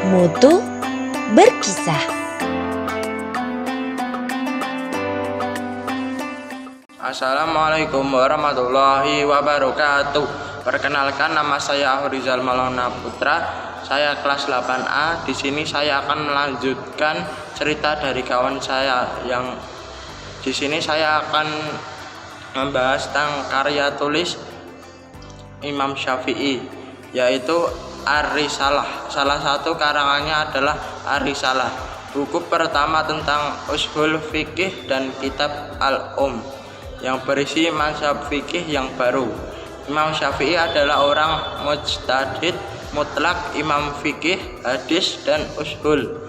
Moto berkisah. Assalamualaikum warahmatullahi wabarakatuh. Perkenalkan, nama saya Ahrizal Maulana Putra. Saya kelas 8A. Di sini saya akan melanjutkan cerita dari kawan saya yang di sini saya akan membahas tentang karya tulis Imam Syafi'i, yaitu Ar-Risalah. Salah satu karangannya adalah Ar-Risalah, buku pertama tentang ushul fikih dan kitab yang berisi mazhab fikih yang baru. Imam Syafi'i adalah orang mujtahid mutlak, imam fikih, hadis, dan ushul.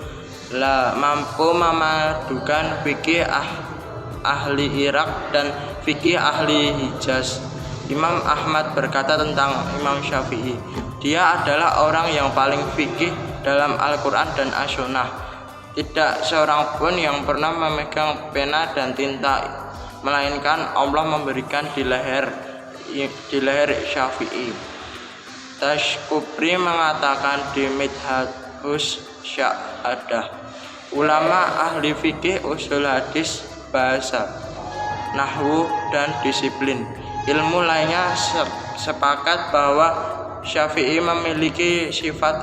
Mampu memadukan fikih ahli Irak dan fikih ahli Hijaz. Imam Ahmad berkata tentang Imam Syafi'i, dia adalah orang yang paling fikih dalam Al-Quran dan As-Sunnah. Tidak seorang pun yang pernah memegang pena dan tinta, melainkan Allah memberikan di leher Syafi'i. Tashkubri mengatakan di Midhahus Syahadah, ulama ahli fikih, usul hadis, bahasa, nahwu, dan disiplin ilmu lainnya sepakat bahwa Syafi'i memiliki sifat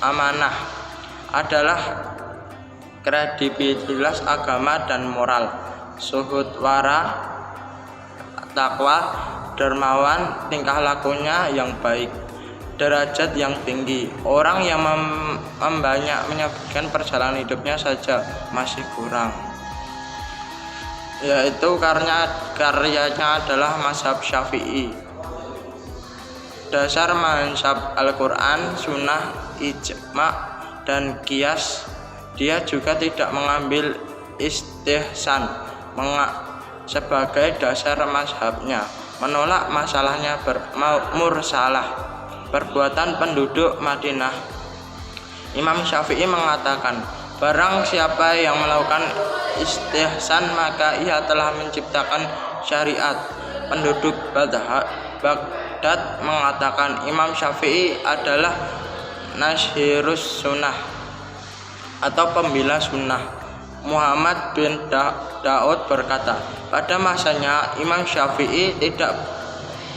amanah, adalah kredibilitas agama dan moral, suhud wara, takwa, dermawan, tingkah lakunya yang baik, derajat yang tinggi. Orang yang banyak menyebutkan perjalanan hidupnya saja masih kurang, yaitu karena karyanya adalah mazhab Syafi'i. Dasar mazhab Al-Quran, Sunnah, Ijma, dan Qiyas. Dia juga tidak mengambil istihsan sebagai dasar mazhabnya, menolak masalahnya mursalah, perbuatan penduduk Madinah. Imam Syafi'i mengatakan, barang siapa yang melakukan istihsan maka ia telah menciptakan syariat. Penduduk Baghdad mengatakan Imam Syafi'i adalah Nashirus Sunnah atau pembela sunnah. Muhammad bin Daud berkata, pada masanya Imam Syafi'i tidak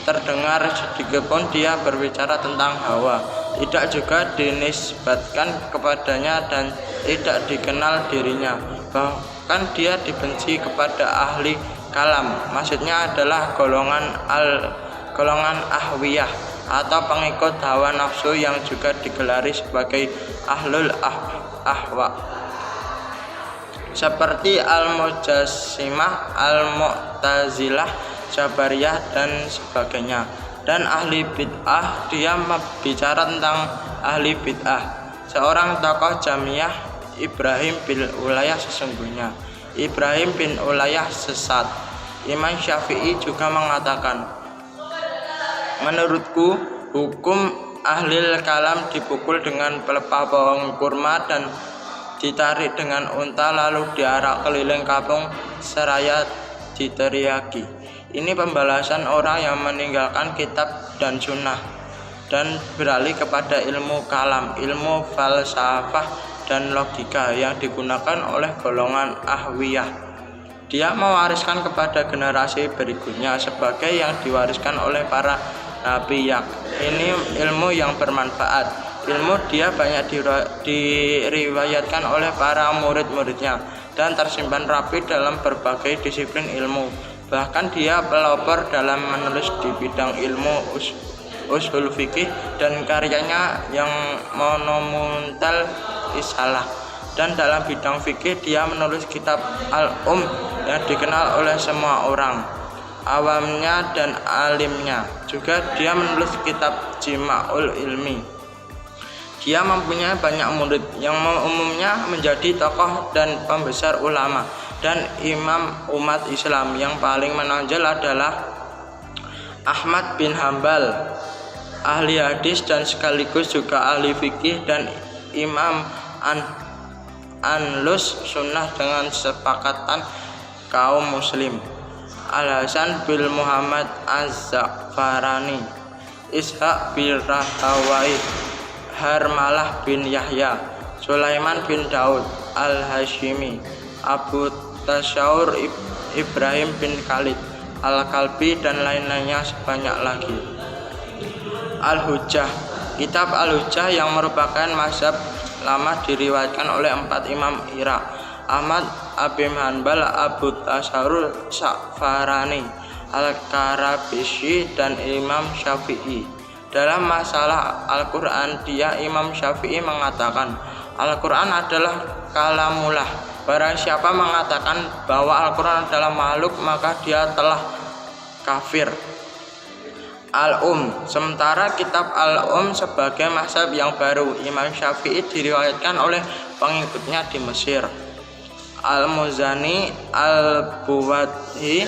terdengar sedikitpun dia berbicara tentang hawa, tidak juga dinisbatkan kepadanya dan tidak dikenal dirinya. Bahkan dia dibenci kepada ahli kalam, maksudnya adalah golongan ahwiyah atau pengikut hawa nafsu yang juga digelari sebagai ahlul ahwa, seperti al-Mujassimah, al-Mu'tazilah, Jabariyah, dan sebagainya. Dan ahli bid'ah, dia bicara tentang ahli bid'ah. Seorang tokoh Jamiyah, Ibrahim bin Ulayah, sesungguhnya Ibrahim bin Ulayah sesat. Imam Syafi'i juga mengatakan, menurutku hukum ahli kalam dipukul dengan pelepah pohon kurma dan ditarik dengan unta lalu diarak keliling kampung seraya diteriaki. Ini pembalasan orang yang meninggalkan kitab dan sunnah dan beralih kepada ilmu kalam, ilmu falsafah dan logika yang digunakan oleh golongan ahwiyah. Dia mewariskan kepada generasi berikutnya sebagai yang diwariskan oleh para nabi. Ini ilmu yang bermanfaat. Ilmu dia banyak diriwayatkan oleh para murid-muridnya dan tersimpan rapi dalam berbagai disiplin ilmu. Bahkan dia pelopor dalam menulis di bidang ilmu ushul fikih, dan karyanya yang monumental Risalah. Dan dalam bidang fikih dia menulis kitab yang dikenal oleh semua orang, awamnya dan alimnya. Juga dia menulis kitab Jima'ul Ilmi. Dia mempunyai banyak murid yang umumnya menjadi tokoh dan pembesar ulama dan imam umat Islam. Yang paling menonjol adalah Ahmad bin Hambal, ahli hadis dan sekaligus juga ahli fikih dan imam Anlus Sunnah dengan sepakatan kaum muslim. Al-Hasan bin Muhammad Az-Za'farani, Ishaq bin Rahawai, Harmalah bin Yahya, Sulaiman bin Daud al-Hashimi, Abu Tasyaur Ibrahim bin Khalid al-Kalbi, dan lain-lainnya sebanyak lagi. Al-Hujjah. Kitab Al-Hujjah yang merupakan mazhab lama diriwayatkan oleh 4 imam Irak, Ahmad, Abi Hanbal, Abu Tasyaur Sa'farani, Al-Karabisi, dan Imam Syafi'i. Dalam masalah Al-Quran, Imam Syafi'i mengatakan Al-Quran adalah kalamullah. Barang siapa mengatakan bahwa Al-Quran adalah makhluk, maka dia telah kafir. Sementara kitab Al sebagai mazhab yang baru, Imam Syafi'i diriwayatkan oleh pengikutnya di Mesir. Al-Muzani, Al-Buwadhi,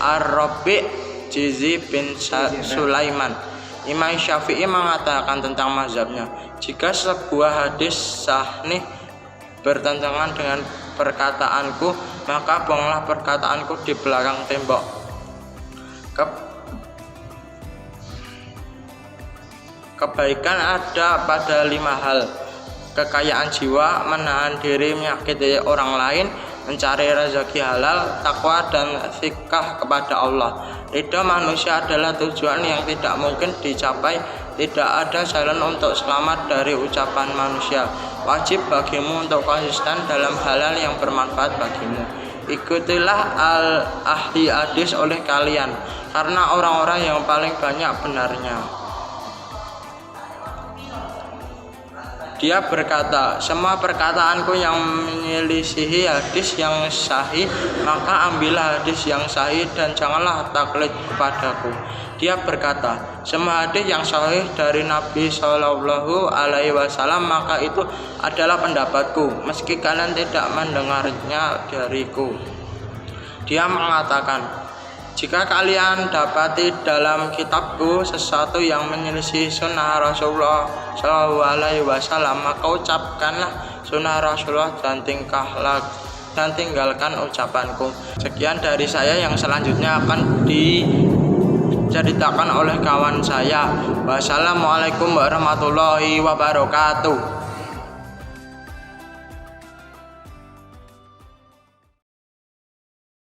Ar-Rabi', Jizi bin Sulaiman. Imam Syafi'i mengatakan tentang mazhabnya, jika sebuah hadis sahih bertentangan dengan perkataanku, maka buanglah perkataanku di belakang tembok. Kebaikan ada pada 5 hal: kekayaan jiwa, menahan diri menyakiti orang lain, mencari rezeki halal, takwa, dan sikah kepada Allah. Ridha manusia adalah tujuan yang tidak mungkin dicapai. Tidak ada jalan untuk selamat dari ucapan manusia. Wajib bagimu untuk konsisten dalam hal-hal yang bermanfaat bagimu. Ikutilah ahli hadis oleh kalian, karena orang-orang yang paling banyak benarnya. Dia berkata, semua perkataanku yang menyelisihi hadis yang sahih, maka ambillah hadis yang sahih dan janganlah taklid kepadaku. Dia berkata, semua hadis yang sahih dari Nabi Shallallahu Alaihi Wasallam, maka itu adalah pendapatku, meski kalian tidak mendengarnya dariku. Dia mengatakan, jika kalian dapati dalam kitabku sesuatu yang menyelisih sunnah Rasulullah Shallallahu Alaihi Wasallam, maka ucapkanlah sunnah Rasulullah dan tinggalkan ucapanku. Sekian dari saya, yang selanjutnya akan diceritakan oleh kawan saya. Wassalamualaikum warahmatullahi wabarakatuh.